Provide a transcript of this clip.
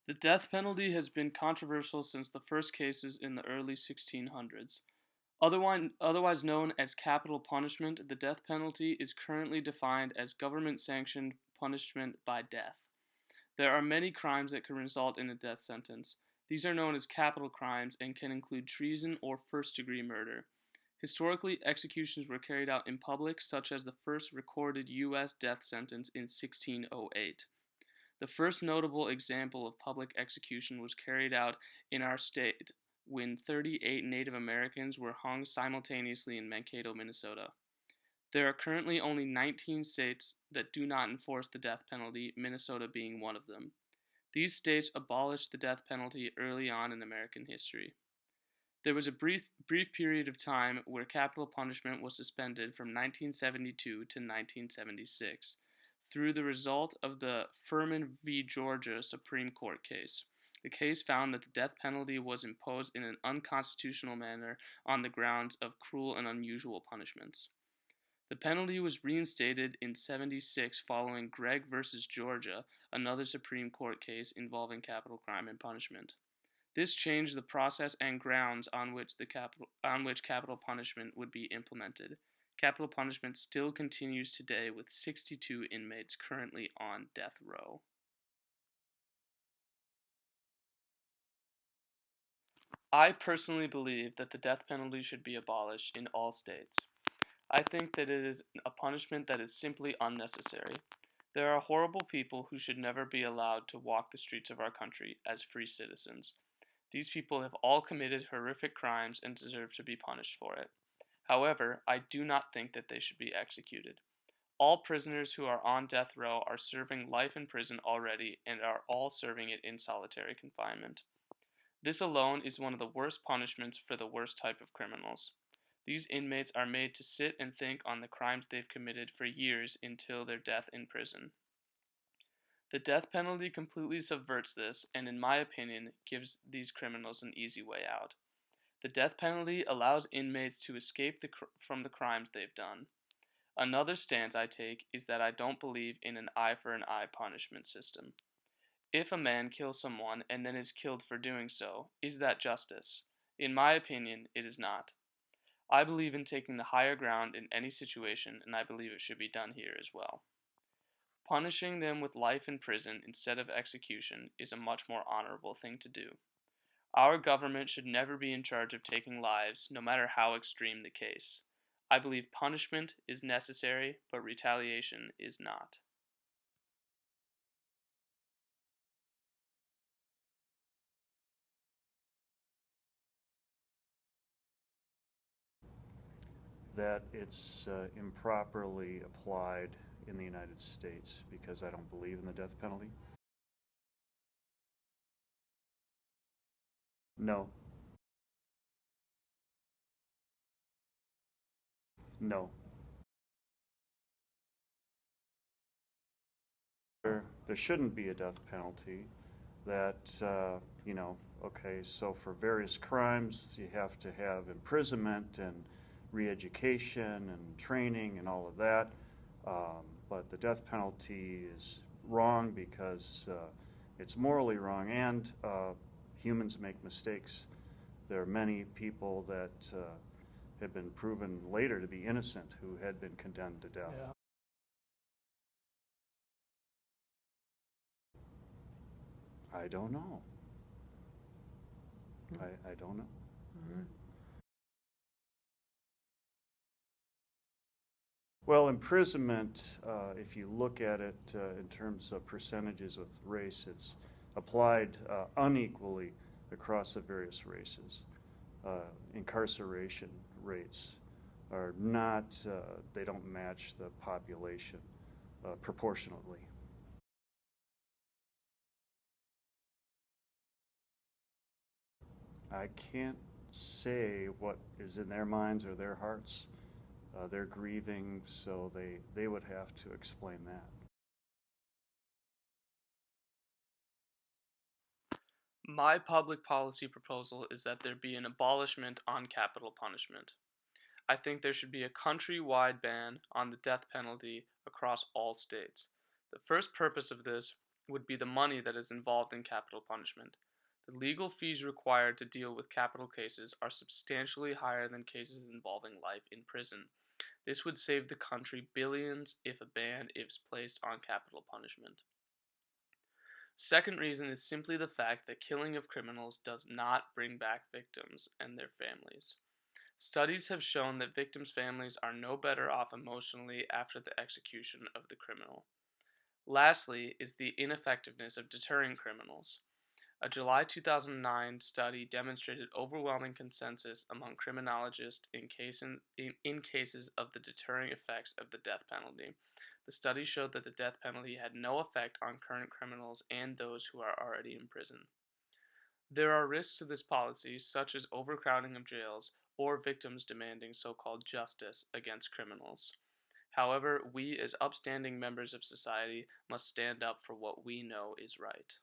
The death penalty has been controversial since the first cases in the early 1600s. Otherwise known as capital punishment, the death penalty is currently defined as government-sanctioned punishment by death. There are many crimes that can result in a death sentence. These are known as capital crimes and can include treason or first-degree murder. Historically, executions were carried out in public, such as the first recorded U.S. death sentence in 1608. The first notable example of public execution was carried out in our state when 38 Native Americans were hung simultaneously in Mankato, Minnesota. There are currently only 19 states that do not enforce the death penalty, Minnesota being one of them. These states abolished the death penalty early on in American history. There was a brief period of time where capital punishment was suspended from 1972 to 1976 through the result of the Furman v. Georgia Supreme Court case. The case found that the death penalty was imposed in an unconstitutional manner on the grounds of cruel and unusual punishments. The penalty was reinstated in 76 following Gregg v. Georgia, another Supreme Court case involving capital crime and punishment. This changed the process and grounds on which capital punishment would be implemented. Capital punishment still continues today with 62 inmates currently on death row. I personally believe that the death penalty should be abolished in all states. I think that it is a punishment that is simply unnecessary. There are horrible people who should never be allowed to walk the streets of our country as free citizens. These people have all committed horrific crimes and deserve to be punished for it. However, I do not think that they should be executed. All prisoners who are on death row are serving life in prison already and are all serving it in solitary confinement. This alone is one of the worst punishments for the worst type of criminals. These inmates are made to sit and think on the crimes they've committed for years until their death in prison. The death penalty completely subverts this and, in my opinion, gives these criminals an easy way out. The death penalty allows inmates to escape from the crimes they've done. Another stance I take is that I don't believe in an eye for an eye punishment system. If a man kills someone and then is killed for doing so, is that justice? In my opinion, it is not. I believe in taking the higher ground in any situation, and I believe it should be done here as well. Punishing them with life in prison instead of execution is a much more honorable thing to do. Our government should never be in charge of taking lives, no matter how extreme the case. I believe punishment is necessary, but retaliation is not. That it's improperly applied in the United States because I don't believe in the death penalty? No. No. There shouldn't be a death penalty. That, okay, so for various crimes you have to have imprisonment and re-education and training and all of that. But the death penalty is wrong because it's morally wrong, and humans make mistakes. There are many people that have been proven later to be innocent who had been condemned to death. Yeah. I don't know. I don't know. Mm-hmm. Well, imprisonment, if you look at it in terms of percentages with race, it's applied unequally across the various races. Incarceration rates are not, they don't match the population proportionately. I can't say what is in their minds or their hearts. They're grieving, so they would have to explain that. My public policy proposal is that there be an abolishment on capital punishment. I think there should be a country-wide ban on the death penalty across all states. The first purpose of this would be the money that is involved in capital punishment. The legal fees required to deal with capital cases are substantially higher than cases involving life in prison. This would save the country billions if a ban is placed on capital punishment. Second reason is simply the fact that killing of criminals does not bring back victims and their families. Studies have shown that victims' families are no better off emotionally after the execution of the criminal. Lastly is the ineffectiveness of deterring criminals. A July 2009 study demonstrated overwhelming consensus among criminologists in cases of the deterring effects of the death penalty. The study showed that the death penalty had no effect on current criminals and those who are already in prison. There are risks to this policy, such as overcrowding of jails or victims demanding so-called justice against criminals. However, we as upstanding members of society must stand up for what we know is right.